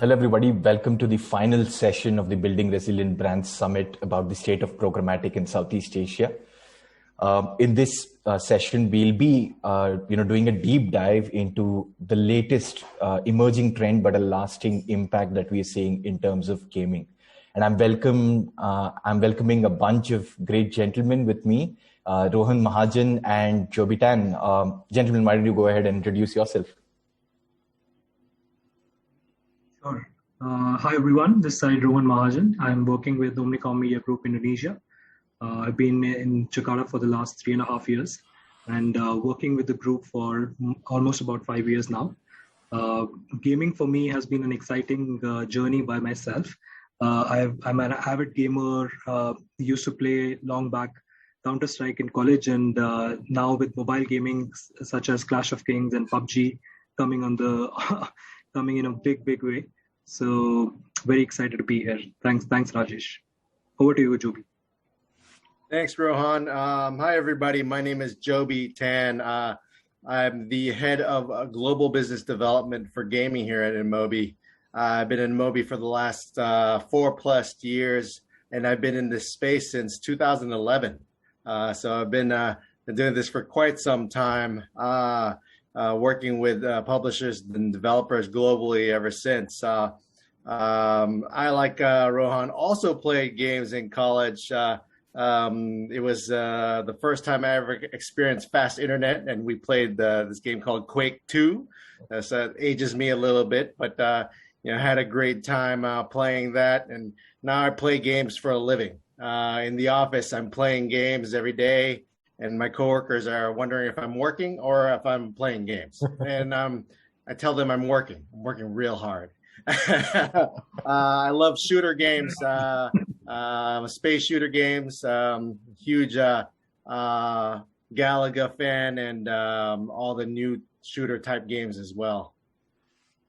Hello, everybody. Welcome to the final session of the Building Resilient Brands Summit about the state of programmatic in Southeast Asia. In this session, we'll be, doing a deep dive into the latest emerging trend, but a lasting impact that we are seeing in terms of gaming. And I'm welcoming a bunch of great gentlemen with me, Rohan Mahajan and Joby Tan. Gentlemen, why don't you go ahead and introduce yourself? Sure. Hi everyone, this is Rohan Mahajan. I'm working with Omnicom Media Group Indonesia. I've been in Jakarta for the last 3.5 years and working with the group for almost about 5 years now. Gaming for me has been an exciting journey by myself. I'm an avid gamer, used to play long back Counter-Strike in college, and now with mobile gaming such as Clash of Kings and PUBG coming in a big way. So very excited to be here. Thanks Rajesh. Over to you, Joby. Thanks, Rohan. Hi, everybody. My name is Joby Tan. I'm the head of global business development for gaming here at InMobi. I've been in InMobi for the last 4+ years, and I've been in this space since 2011. So I've been doing this for quite some time, working with publishers and developers globally ever since. I, like Rohan, also played games in college. It was the first time I ever experienced fast internet, and we played this game called Quake 2. So it ages me a little bit, but had a great time playing that. And now I play games for a living. In the office, I'm playing games every day, and my coworkers are wondering if I'm working or if I'm playing games. And I tell them I'm working real hard. I love shooter games, space shooter games, huge Galaga fan, and all the new shooter type games as well.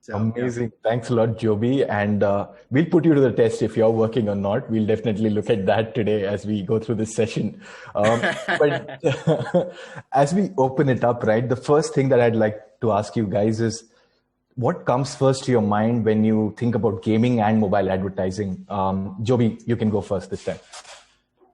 So, amazing. Yeah. Thanks a lot, Joby. And we'll put you to the test if you're working or not. We'll definitely look at that today as we go through this session. But as we open it up, right, the first thing that I'd like to ask you guys is, what comes first to your mind when you think about gaming and mobile advertising? Joby, you can go first this time.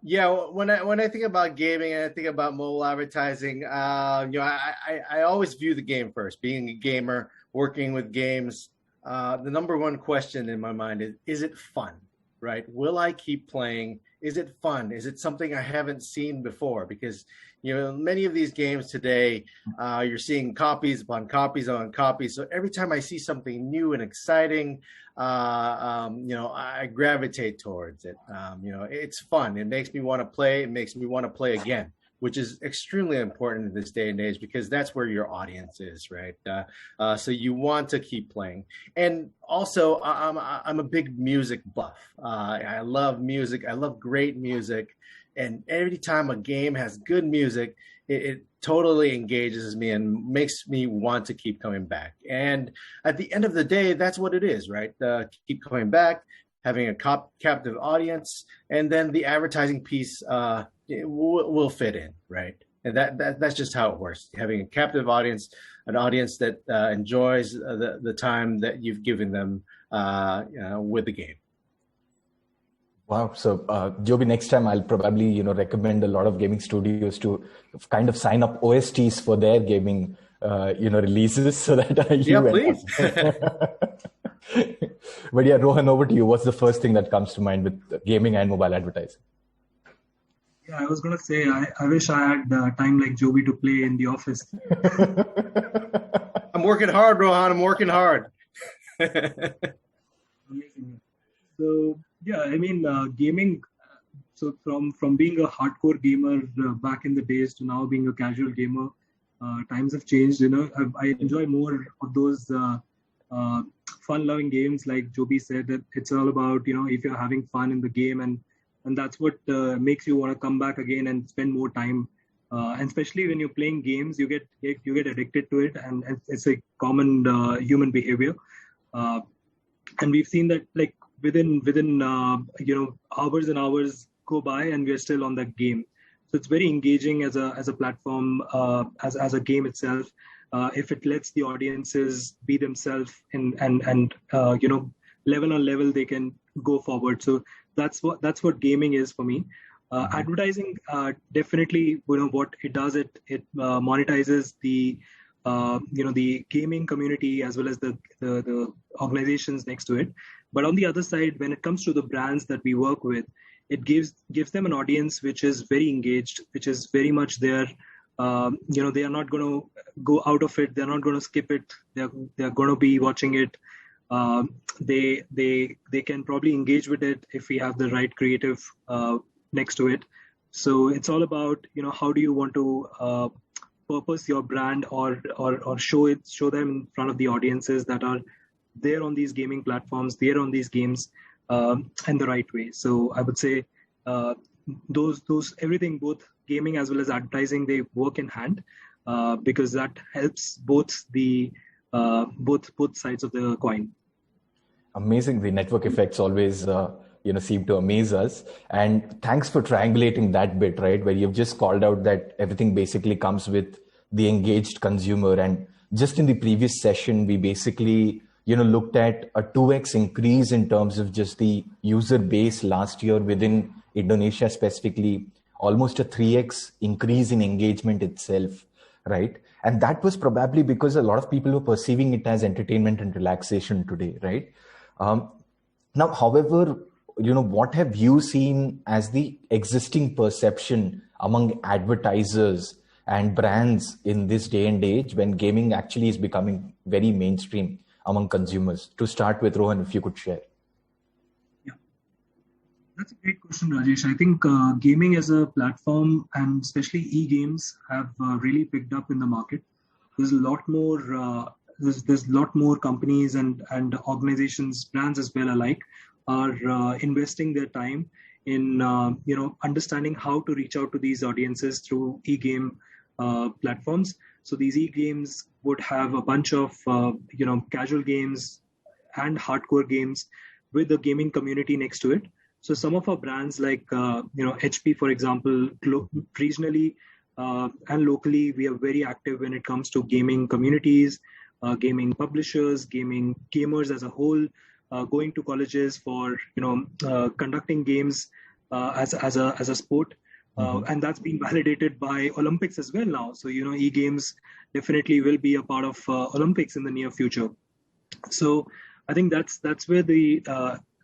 Yeah, when I think about gaming and I think about mobile advertising, I always view the game first. Being a gamer, working with games, the number one question in my mind is it fun, right? Will I keep playing? Is it fun? Is it something I haven't seen before? Because many of these games today, you're seeing copies upon copies on copies. So every time I see something new and exciting, I gravitate towards it. It's fun. It makes me want to play. It makes me want to play again, which is extremely important in this day and age because that's where your audience is, right? So you want to keep playing. And also, I'm a big music buff. I love music. I love great music. And every time a game has good music, it totally engages me and makes me want to keep coming back. And at the end of the day, that's what it is, right? Keep coming back, having a captive audience, and then the advertising piece will fit in, right? And that's just how it works. Having a captive audience, an audience that enjoys the time that you've given them with the game. Wow. So, Joby, next time I'll probably, recommend a lot of gaming studios to kind of sign up OSTs for their gaming, releases so that please. But yeah, Rohan, over to you. What's the first thing that comes to mind with gaming and mobile advertising? Yeah, I was going to say, I wish I had time like Joby to play in the office. I'm working hard, Rohan. I'm working hard. Amazing. So, yeah, I mean, gaming, so from being a hardcore gamer back in the days to now being a casual gamer, times have changed. I enjoy more of those fun-loving games, like Joby said, that it's all about, if you're having fun in the game, and that's what makes you want to come back again and spend more time. And especially when you're playing games, you get addicted to it, and it's a common human behavior. And we've seen that, like, within hours and hours go by and we're still on that game. So it's very engaging as a platform, as a game itself. If it lets the audiences be themselves and level on level they can go forward. So that's what gaming is for me. Advertising, definitely, what it does, it monetizes the the gaming community as well as the organizations next to it. But on the other side, when it comes to the brands that we work with, it gives them an audience which is very engaged, which is very much there. They are not going to go out of it. They're not going to skip it. They're going to be watching it. They can probably engage with it if we have the right creative next to it. So it's all about, how do you want to purpose your brand or show them in front of the audiences that are there on these gaming platforms, there on these games, and the right way. So I would say those everything, both gaming as well as advertising, they work in hand because that helps both sides of the coin. Amazing. The network effects always seem to amaze us. And thanks for triangulating that bit, right, where you've just called out that everything basically comes with the engaged consumer. And just in the previous session, we basically looked at a 2x increase in terms of just the user base last year within Indonesia specifically, almost a 3x increase in engagement itself, right? And that was probably because a lot of people were perceiving it as entertainment and relaxation today, right? Now, however, what have you seen as the existing perception among advertisers and brands in this day and age when gaming actually is becoming very mainstream among consumers? To start with, Rohan, if you could share. Yeah, that's a great question, Rajesh. I think gaming as a platform and especially e-games have really picked up in the market. There's a lot more there's a lot more companies and organizations, brands as well alike, are investing their time in understanding how to reach out to these audiences through e-game platforms. So these e-games would have a bunch of casual games and hardcore games with the gaming community next to it. So some of our brands like HP, for example, regionally and locally, we are very active when it comes to gaming communities, gaming publishers, gamers as a whole, going to colleges for conducting games as a sport. And that's been validated by Olympics as well now. So, e-games definitely will be a part of Olympics in the near future. So I think that's where the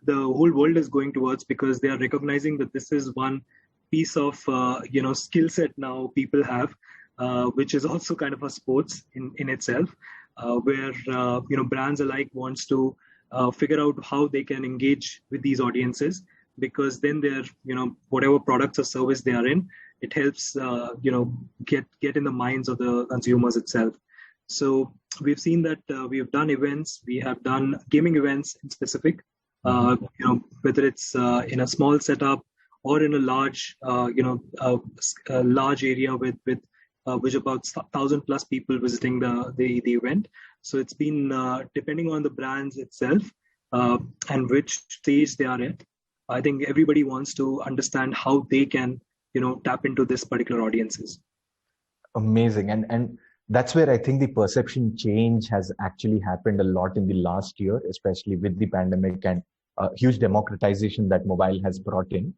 whole world is going towards, because they are recognizing that this is one piece of, skill set now people have, which is also kind of a sports in itself, where, brands alike wants to figure out how they can engage with these audiences, because then they're, whatever products or service they are in, it helps, get in the minds of the consumers itself. So we've seen that we have done events, we have done gaming events in specific, whether it's in a small setup or in a large, a large area with about 1,000+ people visiting the event. So it's been depending on the brands itself and which stage they are at. I think everybody wants to understand how they can, tap into this particular audiences. Amazing. And that's where I think the perception change has actually happened a lot in the last year, especially with the pandemic and huge democratization that mobile has brought in.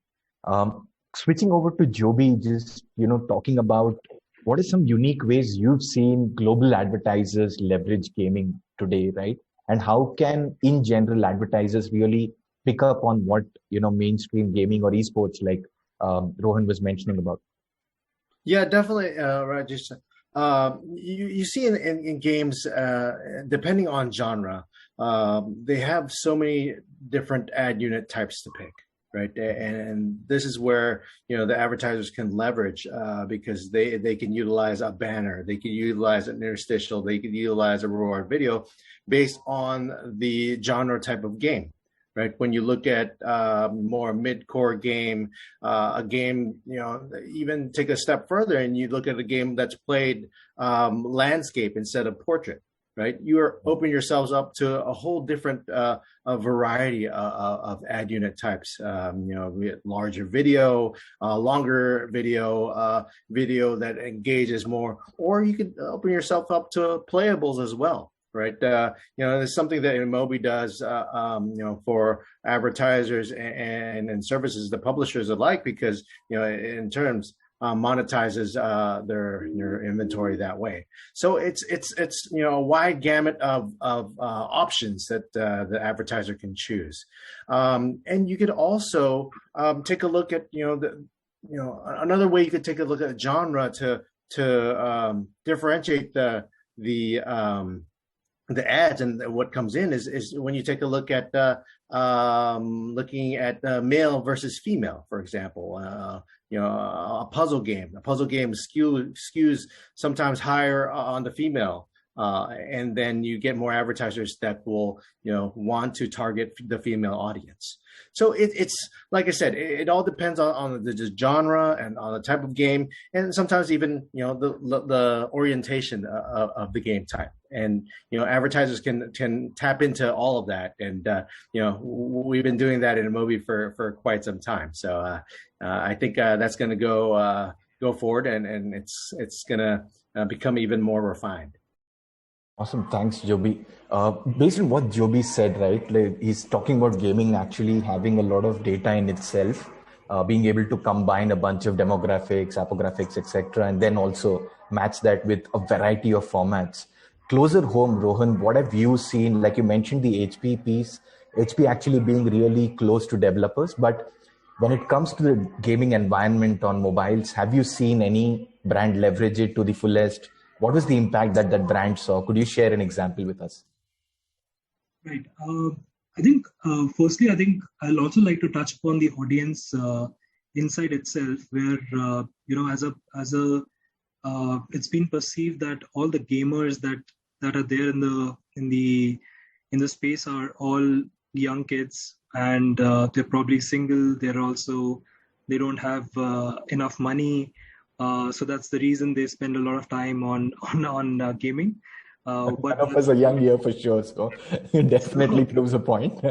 Switching over to Joby, just, talking about what are some unique ways you've seen global advertisers leverage gaming today, right? And how can, in general, advertisers really pick up on what, mainstream gaming or esports like Rohan was mentioning about? Yeah, definitely, Rajesh. You see in games, depending on genre, they have so many different ad unit types to pick, right? And this is where the advertisers can leverage because they can utilize a banner, they can utilize an interstitial, they can utilize a reward video based on the genre type of game. Right. When you look at more mid-core game, a game, even take a step further and you look at a game that's played landscape instead of portrait, right? You are opening yourselves up to a whole different a variety of ad unit types. Larger video, longer video, video that engages more, or you could open yourself up to playables as well. right? There's something that InMobi does, for advertisers and services, the publishers alike, because, in terms monetizes their inventory that way. So it's a wide gamut of options that the advertiser can choose, and you could also take a look at another way you could take a look at genre to differentiate the ads and what comes in is when you take a look at looking at male versus female, for example. A puzzle game. A puzzle game skews sometimes higher on the female, and then you get more advertisers that will want to target the female audience. So it's like I said, it all depends on the genre and on the type of game, and sometimes even the orientation of the game type. And advertisers can tap into all of that, and we've been doing that in InMobi for quite some time. So I think that's going to go forward, and it's going to become even more refined. Awesome. Thanks, Joby. Based on what Joby said, right, like he's talking about gaming actually having a lot of data in itself, being able to combine a bunch of demographics, apographics, etc., and then also match that with a variety of formats. Closer home, Rohan, what have you seen? Like you mentioned the HP piece, HP actually being really close to developers, but when it comes to the gaming environment on mobiles, have you seen any brand leverage it to the fullest? What was the impact that brand saw? Could you share an example with us? Right. I think, firstly, I'll also like to touch upon the audience inside itself, where, it's been perceived that all the gamers that are there in the space are all young kids, and they're probably single. They don't have enough money. So that's the reason they spend a lot of time on gaming. But that was a young year for sure, so it definitely proves a point.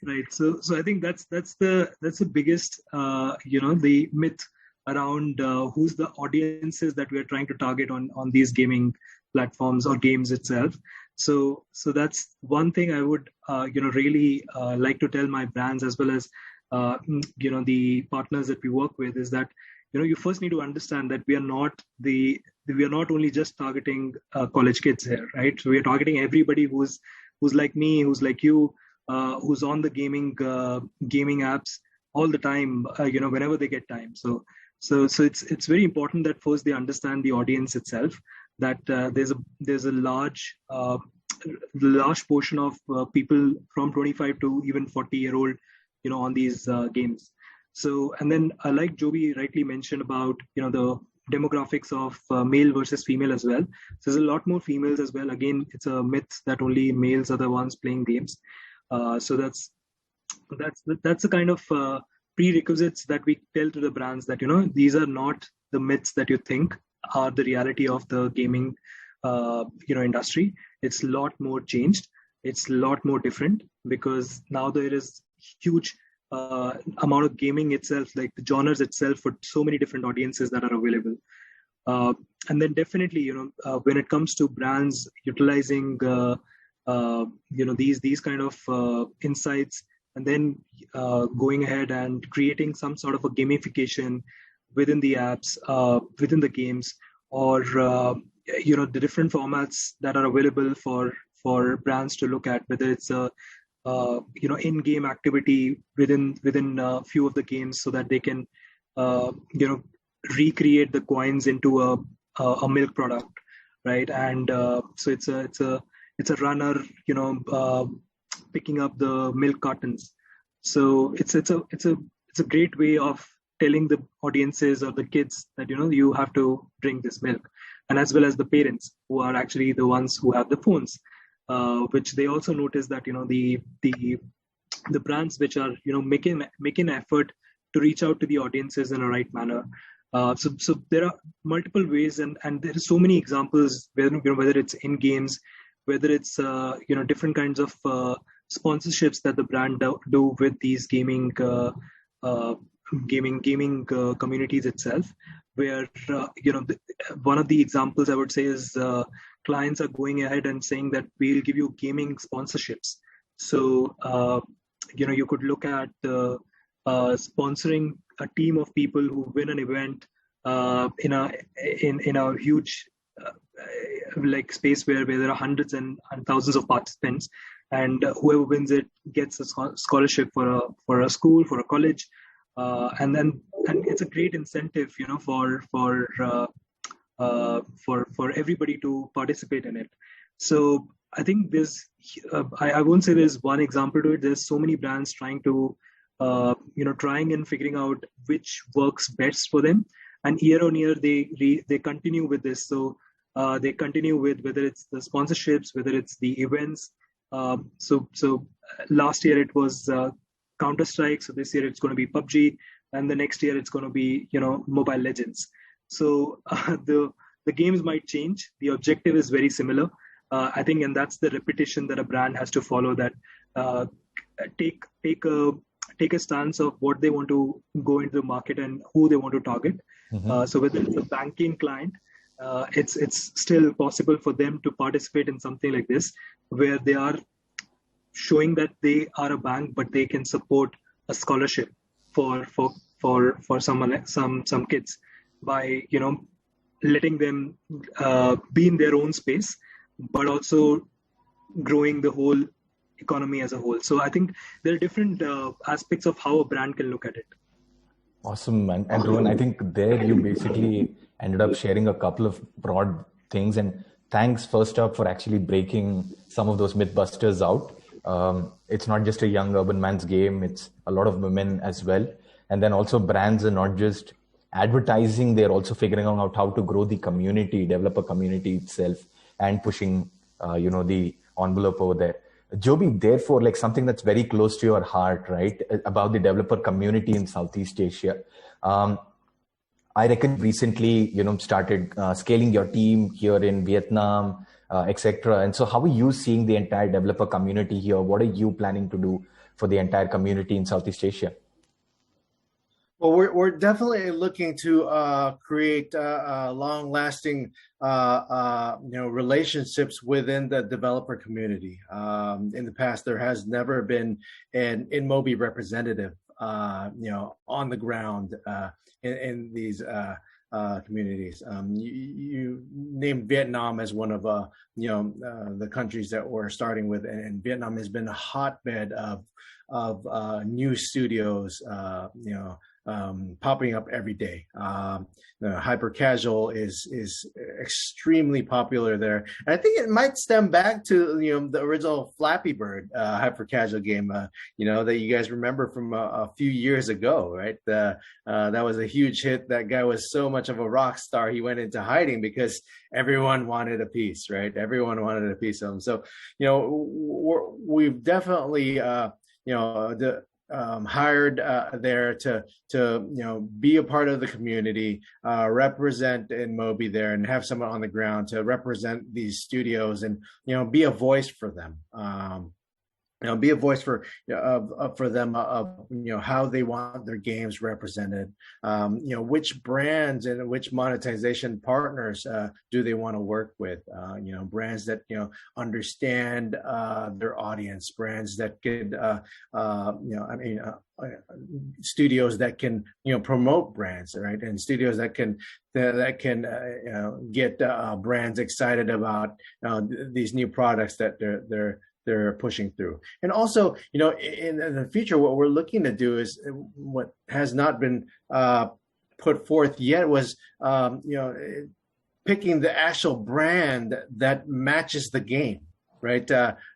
Right. So I think that's the biggest the myth around who's the audiences that we are trying to target on these gaming platforms or games itself. So that's one thing I would really like to tell my brands as well as the partners that we work with, is that you first need to understand that we are not only just targeting college kids here, right? So we are targeting everybody who's like me, who's like you, who's on the gaming apps all the time, whenever they get time. So it's very important that first they understand the audience itself, that there's a large portion of people from 25 to even 40-year-old, on these games. So, and then like Joby rightly mentioned about, the demographics of male versus female as well. So there's a lot more females as well. Again, it's a myth that only males are the ones playing games. So that's the kind of prerequisites that we tell to the brands that, these are not the myths that you think are the reality of the gaming, industry. It's a lot more changed. It's a lot more different, because now there is huge amount of gaming itself, like the genres itself, for so many different audiences that are available. And then definitely, when it comes to brands utilizing, these kind of insights, and then going ahead and creating some sort of a gamification within the apps, within the games, or the different formats that are available for brands to look at, whether it's a in-game activity within a few of the games, so that they can recreate the coins into a milk product, right? And so it's a runner picking up the milk cartons. So it's a great way of telling the audiences or the kids that you have to drink this milk, and as well as the parents, who are actually the ones who have the phones. Which they also notice that the brands which are making effort to reach out to the audiences in a right manner. So there are multiple ways, and there are so many examples, whether it's in games, whether it's different kinds of sponsorships that the brand do with these gaming communities itself, where one of the examples I would say is clients are going ahead and saying that we'll give you gaming sponsorships. So, you could look at sponsoring a team of people who win an event in a huge like space where there are hundreds and thousands of participants, and whoever wins it gets a scholarship for a school, for a college, and it's a great incentive, for everybody to participate in it. So I think there's, I won't say there's one example to it. There's so many brands trying and figuring out which works best for them. And year on year, they continue with this. So they continue with whether it's the sponsorships, whether it's the events. So last year it was Counter-Strike. So this year it's going to be PUBG, and the next year it's going to be Mobile Legends. So the games might change. The objective is very similar, I think, and that's the repetition that a brand has to follow. That take a stance of what they want to go into the market and who they want to target. Mm-hmm. So whether it's a banking client, it's still possible for them to participate in something like this, where they are showing that they are a bank, but they can support a scholarship for some kids by letting them be in their own space, but also growing the whole economy as a whole. So I think there are different aspects of how a brand can look at it. Awesome. And Rohan, I think there you basically ended up sharing a couple of broad things, and thanks first up for actually breaking some of those mythbusters out. It's not just a young urban man's game, it's a lot of women as well. And then also brands are not just advertising, they're also figuring out how to grow the community, develop a community itself, and pushing the envelope over there. Joby, therefore, like something that's very close to your heart, right, about the developer community in Southeast Asia. I reckon recently, started scaling your team here in Vietnam, etc. And so how are you seeing the entire developer community here? What are you planning to do for the entire community in Southeast Asia? Well, we're definitely looking to create long-lasting, relationships within the developer community. In the past, there has never been an InMobi representative, on the ground in these communities. You named Vietnam as one of the countries that we're starting with, and Vietnam has been a hotbed of new studios, popping up every day. Hyper casual is extremely popular there. And I think it might stem back to the original Flappy Bird hyper casual game, that you guys remember from a few years ago, right? That was a huge hit. That guy was so much of a rock star, he went into hiding because everyone wanted a piece, right? Everyone wanted a piece of him. So we've definitely hired there to be a part of the community, represent InMobi there, and have someone on the ground to represent these studios and be a voice for them. Be a voice for them of how they want their games represented. Which brands and which monetization partners do they want to work with? Brands that understand their audience, brands that could studios that can promote brands, right? And studios that can get brands excited about these new products that they're pushing through. And also, in the future, what we're looking to do is what has not been put forth yet was, picking the actual brand that matches the game, right?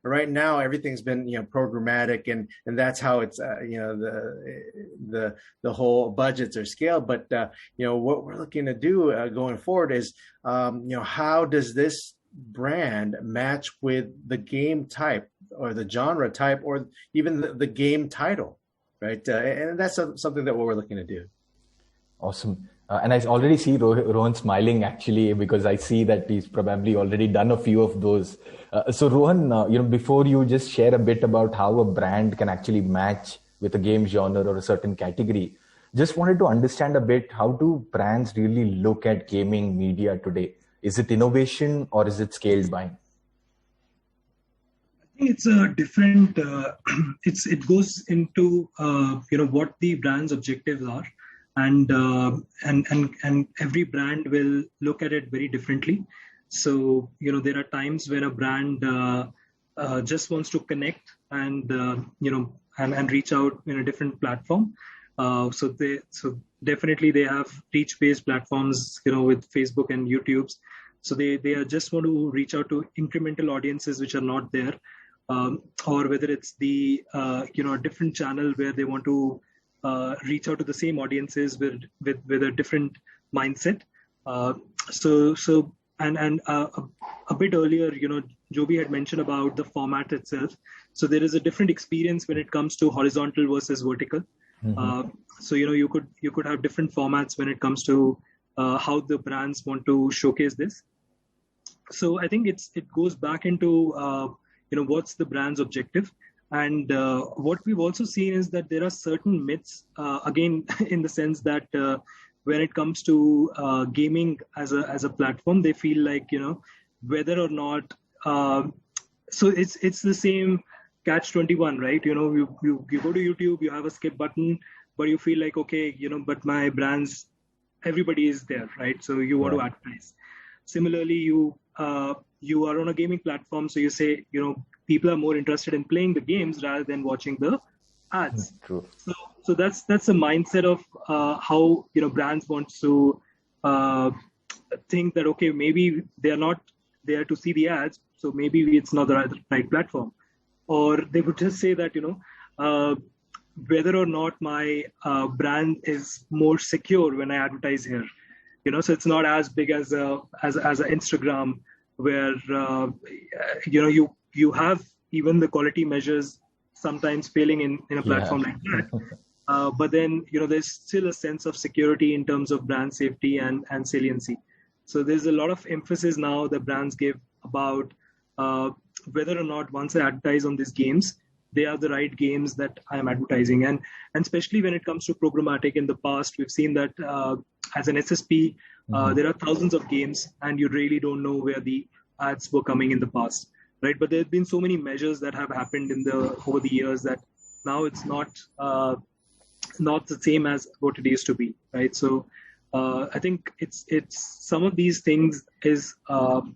Right now, everything's been, programmatic, and that's how it's, the whole budgets are scaled. But, what we're looking to do going forward is, how does this brand match with the game type or the genre type or even the game title, right? And that's something that we're looking to do. Awesome. And I already see Rohan smiling, actually, because I see that he's probably already done a few of those. So Rohan, before you just share a bit about how a brand can actually match with a game genre or a certain category, just wanted to understand a bit, how do brands really look at gaming media today? Is it innovation or is it scaled buying? I think it's a different. It goes into what the brand's objectives are, and every brand will look at it very differently. So there are times when a brand just wants to connect and and reach out in a different platform. So definitely they have reach-based platforms, with Facebook and YouTube's. So they are just want to reach out to incremental audiences which are not there, or whether it's the a different channel where they want to reach out to the same audiences with a different mindset. And a bit earlier, Joby had mentioned about the format itself. So there is a different experience when it comes to horizontal versus vertical. Mm-hmm. So you could have different formats when it comes to how the brands want to showcase this. So I think it goes back into what's the brand's objective, and what we've also seen is that there are certain myths again in the sense that when it comes to gaming as a platform, they feel like whether or not so it's the same catch-21, right? You go to YouTube, you have a skip button, but you feel like, okay, but my brands, everybody is there, right? So you want to advertise. Similarly, you are on a gaming platform, so you say, people are more interested in playing the games rather than watching the ads. True. So that's a mindset of how brands want to think that, okay, maybe they are not there to see the ads, so maybe it's not the right platform. Or they would just say that whether or not my brand is more secure when I advertise here. So it's not as big as a Instagram where you have even the quality measures sometimes failing in a platform like that. But then there's still a sense of security in terms of brand safety and saliency. So there's a lot of emphasis now that brands give about whether or not once I advertise on these games, they are the right games that I'm advertising. And especially when it comes to programmatic, in the past, we've seen that as an SSP, there are thousands of games and you really don't know where the ads were coming in the past, right? But there have been so many measures that have happened over the years that now it's not the same as what it used to be, right? So I think it's some of these things is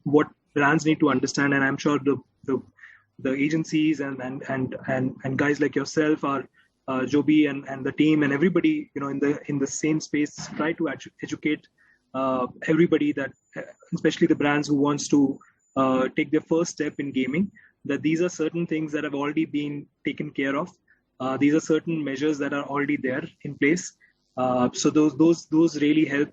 what brands need to understand, and I'm sure the agencies and guys like yourself are Joby and the team and everybody in the same space try to educate everybody, that especially the brands who wants to take their first step in gaming, that these are certain things that have already been taken care of. These are certain measures that are already there in place. So those really help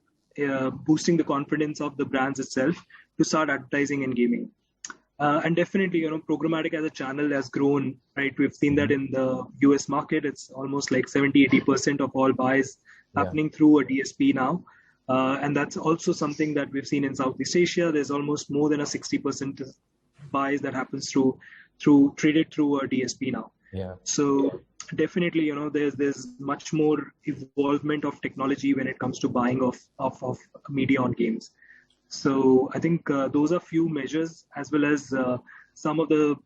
boosting the confidence of the brands itself to start advertising in gaming. And definitely, programmatic as a channel has grown, right? We've seen that in the US market, it's almost like 70-80% of all buys happening through a DSP now. And that's also something that we've seen in Southeast Asia. There's almost more than a 60% buys that happens traded through a DSP now. Yeah. So definitely, there's much more evolvement of technology when it comes to buying of media on games. So I think those are few measures, as well as some of the,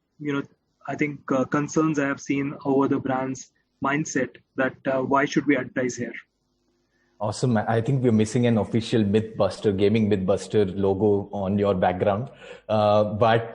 I think concerns I have seen over the brand's mindset that why should we advertise here? Awesome. I think we're missing an official Mythbuster, gaming Mythbuster logo on your background. But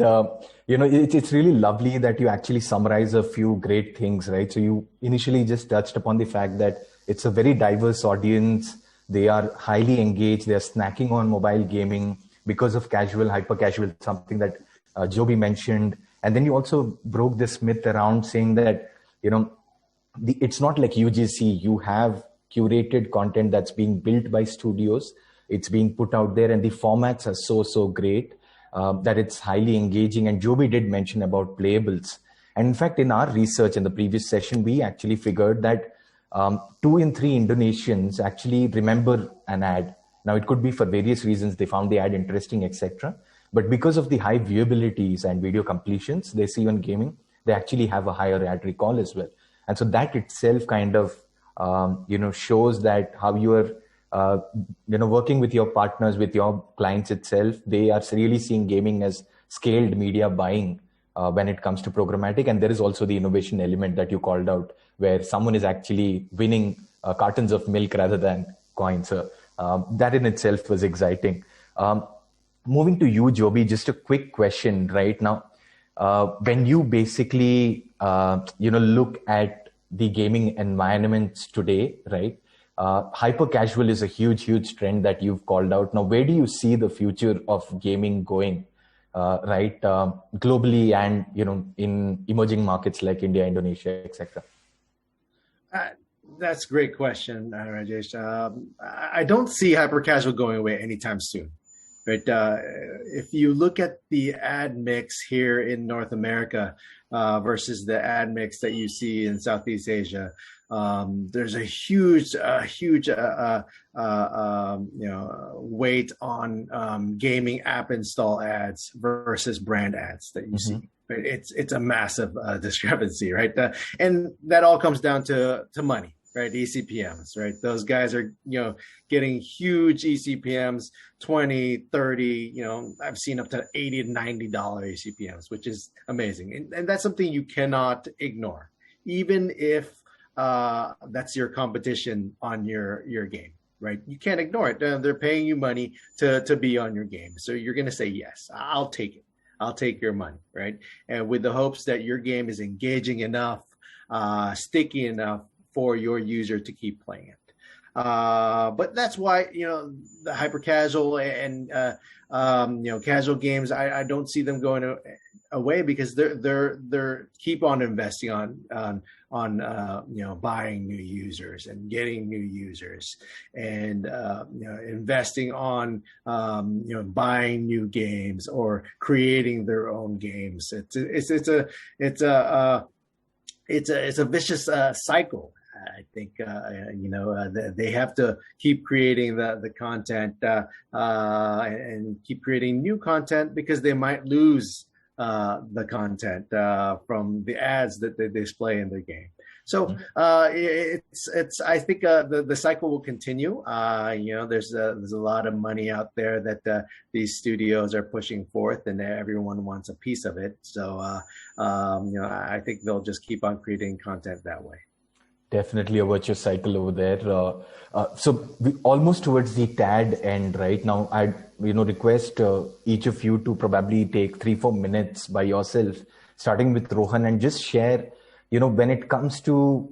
it's really lovely that you actually summarize a few great things, right? So you initially just touched upon the fact that it's a very diverse audience. They are highly engaged. They are snacking on mobile gaming because of casual, hyper casual, something that Joby mentioned. And then you also broke this myth around saying that, it's not like UGC. You have curated content that's being built by studios. It's being put out there, and the formats are so great that it's highly engaging. And Joby did mention about playables. And in fact, in our research in the previous session, we actually figured that 2 in 3 Indonesians actually remember an ad. Now, it could be for various reasons. They found the ad interesting, etc. But because of the high viewabilities and video completions they see on gaming, they actually have a higher ad recall as well. And so that itself kind of, shows that how you are working with your partners, with your clients itself, they are really seeing gaming as scaled media buying when it comes to programmatic. And there is also the innovation element that you called out, where someone is actually winning cartons of milk rather than coins. So that in itself was exciting. Moving to you, Joby, just a quick question right now. When you basically, look at the gaming environments today, right? Hyper casual is a huge trend that you've called out. Now, where do you see the future of gaming going, globally and, in emerging markets like India, Indonesia, etc.? That's a great question, Rajesh. I don't see hyper casual going away anytime soon. Right. If you look at the ad mix here in North America versus the ad mix that you see in Southeast Asia, there's a huge weight on gaming app install ads versus brand ads that you see. Right? It's a massive discrepancy, right? And that all comes down to money. Right, ECPMs, right? Those guys are, getting huge ECPMs, 20, 30, I've seen up to $80 to $90 ECPMs, which is amazing. And that's something you cannot ignore, even if that's your competition on your game, right? You can't ignore it. They're paying you money to be on your game. So you're going to say, yes, I'll take it. I'll take your money, right? And with the hopes that your game is engaging enough, sticky enough, for your user to keep playing it. But that's why, the hyper casual and, casual games, I don't see them going away because they're keep on investing on buying new users and getting new users and, investing on, buying new games or creating their own games. It's a vicious cycle. I think they have to keep creating the content and keep creating new content because they might lose the content from the ads that they display in their game. So it's I think the cycle will continue. There's a lot of money out there that these studios are pushing forth, and everyone wants a piece of it. So I think they'll just keep on creating content that way. Definitely a virtuous cycle over there. So we almost towards the tad end right now. I'd request each of you to probably take 3-4 minutes by yourself, starting with Rohan, and just share, when it comes to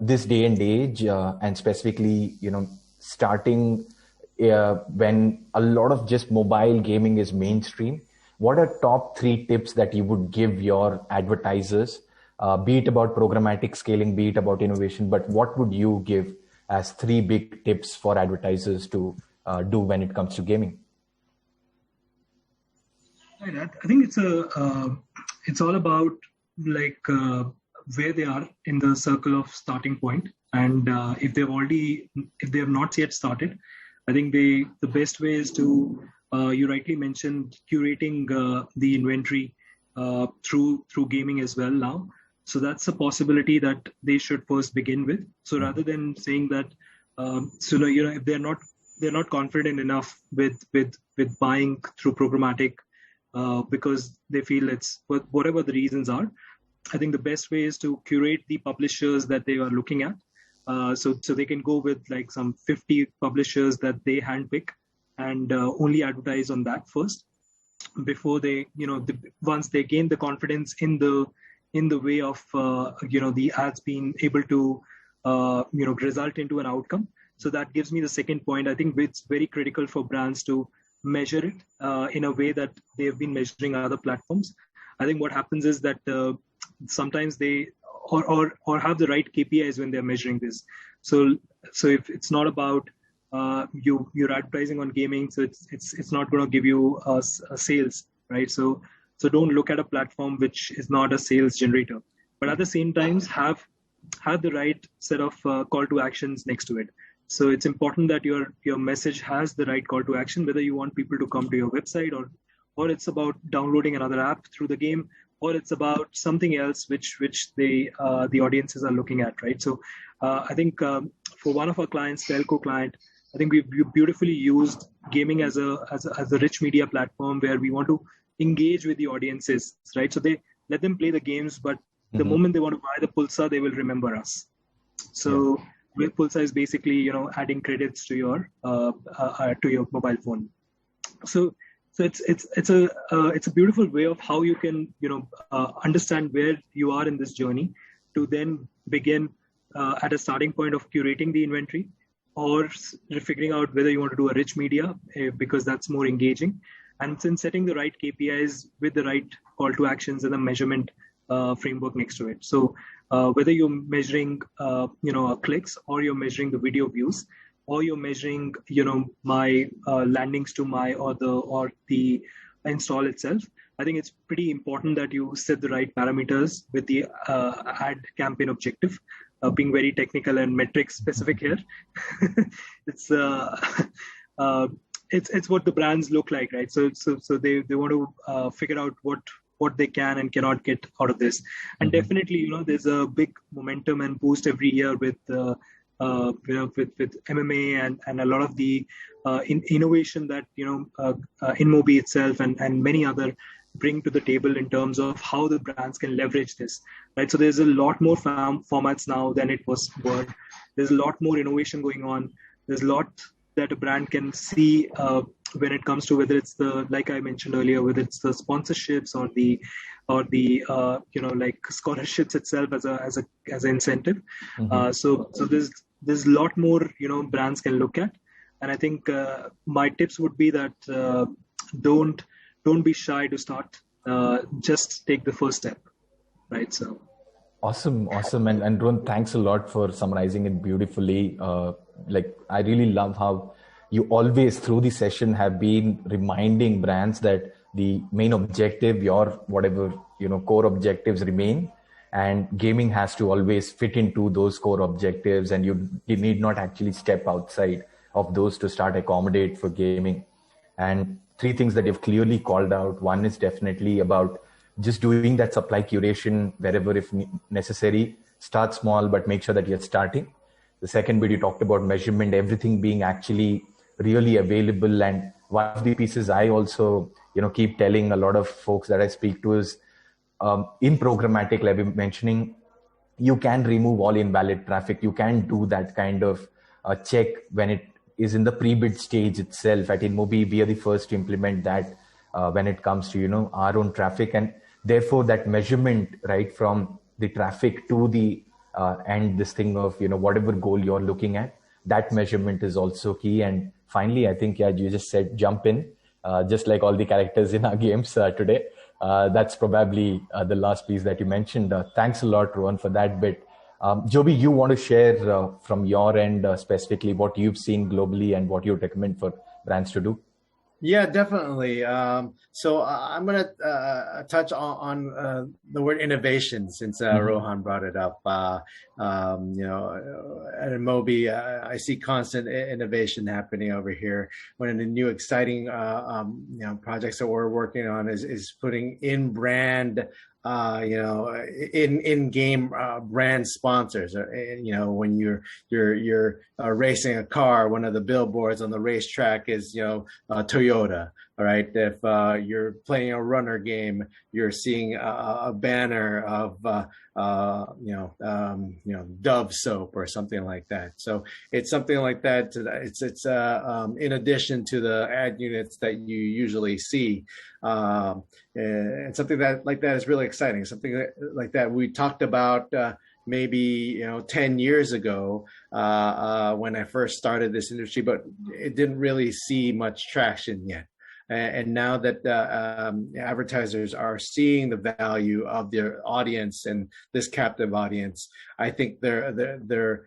this day and age, and specifically, starting when a lot of just mobile gaming is mainstream, what are top 3 tips that you would give your advertisers? Be it about programmatic scaling, be it about innovation, but what would you give as 3 big tips for advertisers to do when it comes to gaming? I think it's all about where they are in the circle of starting point, and if they have not yet started, I think the best way is to you rightly mentioned curating the inventory through gaming as well now. So that's a possibility that they should first begin with. So rather than saying that, if they're not confident enough with buying through programmatic because they feel it's whatever the reasons are, I think the best way is to curate the publishers that they are looking at. So they can go with like some 50 publishers that they handpick and only advertise on that first before they, once they gain the confidence in the way of, the ads being able to, result into an outcome. So that gives me the second point. I think it's very critical for brands to measure it in a way that they've been measuring other platforms. I think what happens is that sometimes they or have the right KPIs when they're measuring this. So if it's not about you're advertising on gaming, so it's not going to give you a sales, right? So don't look at a platform which is not a sales generator, but at the same time have the right set of call to actions next to it. So it's important that your message has the right call to action, whether you want people to come to your website or it's about downloading another app through the game, or it's about something else which the audiences are looking at, right? So I think for one of our clients, telco client, I think we've beautifully used gaming as a rich media platform where we want to engage with the audiences, right? So they let them play the games, but the moment they want to buy the Pulsar, they will remember us. So Pulsar is basically, adding credits to your mobile phone. So it's a beautiful way of how you can understand where you are in this journey to then begin at a starting point of curating the inventory or figuring out whether you want to do a rich media because that's more engaging, and then setting the right KPIs with the right call to actions and the measurement framework next to it. So whether you're measuring clicks or you're measuring the video views, or you're measuring, my landings to my or the install itself, I think it's pretty important that you set the right parameters with the ad campaign objective. Being very technical and metric specific here, it's what the brands look like, right? So they want to figure out what they can and cannot get out of this, and definitely, there's a big momentum and boost every year with MMA and a lot of the innovation that InMobi itself and many other bring to the table in terms of how the brands can leverage this, right? So there's a lot more formats now than it was before. There's a lot more innovation going on. There's a lot that a brand can see when it comes to whether it's like I mentioned earlier, whether it's the sponsorships or the like scholarships itself as an incentive. So there's a lot more brands can look at, and I think my tips would be that don't be shy to start. Just take the first step, right? So awesome. And Rohan, thanks a lot for summarizing it beautifully. I really love how you always through the session have been reminding brands that the main objective, your whatever core objectives remain, and gaming has to always fit into those core objectives, and you need not actually step outside of those to start accommodate for gaming. And three things that you've clearly called out. One is definitely about just doing that supply curation wherever if necessary. Start small, but make sure that you're starting. The second bit, you talked about measurement, everything being actually really available. And one of the pieces I also, keep telling a lot of folks that I speak to is in programmatic, like mentioning, you can remove all invalid traffic. You can do that kind of check when it is in the pre-bid stage itself. At InMobi, we are the first to implement that when it comes to, our own traffic. And therefore that measurement, right, from the traffic to the end, this thing of, whatever goal you're looking at, that measurement is also key. And finally, I think, you just said jump in, just like all the characters in our games today. That's probably the last piece that you mentioned. Thanks a lot, Rohan, for that bit. Joby, you want to share from your end specifically what you've seen globally and what you recommend for brands to do? Yeah, definitely. So I'm going to touch on the word innovation since Rohan brought it up. At InMobi, I see constant innovation happening over here. One of the new exciting projects that we're working on is putting in brand in game brand sponsors. When you're racing a car, one of the billboards on the racetrack is Toyota. All right. If you're playing a runner game, you're seeing a banner of Dove soap or something like that. So it's something like that. It's in addition to the ad units that you usually see. And something like that is really exciting. Something like that we talked about maybe 10 years ago when I first started this industry, but it didn't really see much traction yet. And now that advertisers are seeing the value of their audience and this captive audience, I think they're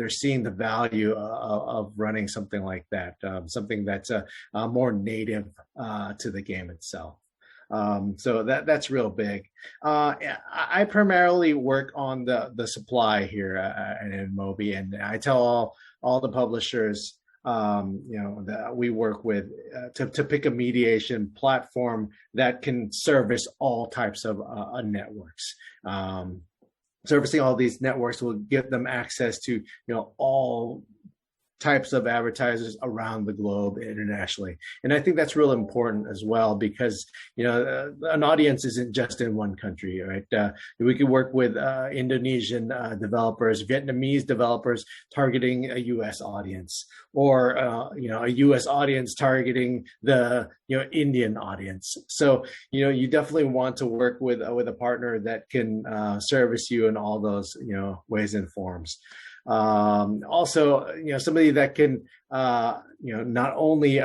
seeing the value of running something like that, something that's more native to the game itself. So that's real big. I primarily work on the supply here at InMobi, and I tell all the publishers that we work with to pick a mediation platform that can service all types of networks. Servicing all these networks will give them access to all types of advertisers around the globe internationally. And I think that's real important as well, because, an audience isn't just in one country, right? We could work with Indonesian developers, Vietnamese developers targeting a US audience, or, a US audience targeting the, Indian audience. So, you definitely want to work with a partner that can service you in all those, ways and forms. Also, somebody that can, not only,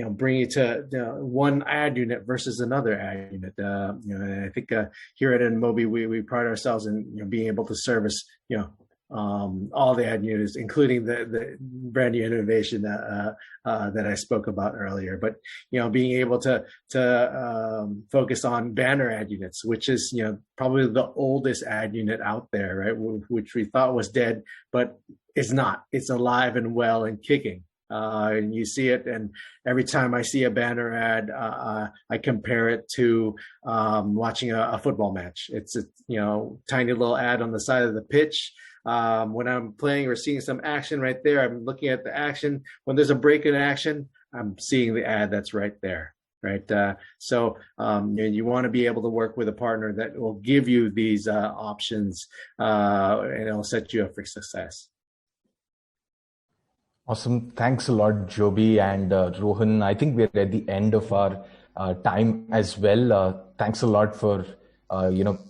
bring you to one ad unit versus another ad unit. I think here at InMobi, we pride ourselves in being able to service, all the ad units, including the brand new innovation that I spoke about earlier. But being able to focus on banner ad units, which is probably the oldest ad unit out there, right? Which we thought was dead, but it's not. It's alive and well and kicking. And you see it, and every time I see a banner ad, I compare it to watching a football match. It's a tiny little ad on the side of the pitch. When I'm playing or seeing some action right there, I'm looking at the action. When there's a break in action, I'm seeing the ad that's right there, right? So you want to be able to work with a partner that will give you these options, and it'll set you up for success. Awesome. Thanks a lot, Joby and Rohan. I think we're at the end of our time as well. Thanks a lot for,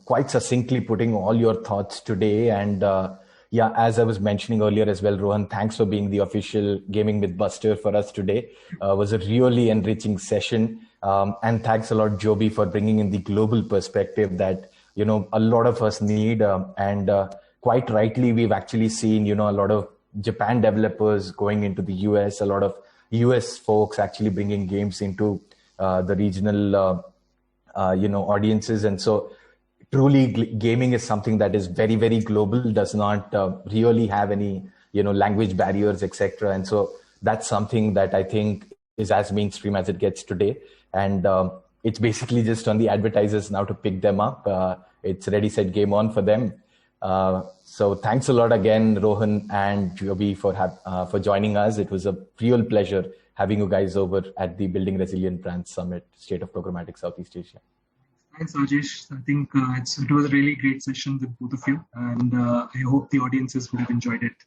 quite succinctly putting all your thoughts today. And as I was mentioning earlier as well, Rohan, thanks for being the official Gaming Mythbuster for us today. It was a really enriching session. And thanks a lot, Joby, for bringing in the global perspective that, a lot of us need. And quite rightly, we've actually seen, a lot of Japan developers going into the US, a lot of US folks actually bringing games into the regional, audiences. And so truly gaming is something that is very, very global, does not really have any, language barriers, etc. And so that's something that I think is as mainstream as it gets today. And it's basically just on the advertisers now to pick them up. It's ready, set, game on for them. So thanks a lot again, Rohan and Joby, for joining us. It was a real pleasure having you guys over at the Building Resilient Brands Summit, State of Programmatic Southeast Asia. Thanks, Rajesh. I think it was a really great session with both of you, and I hope the audiences would have enjoyed it.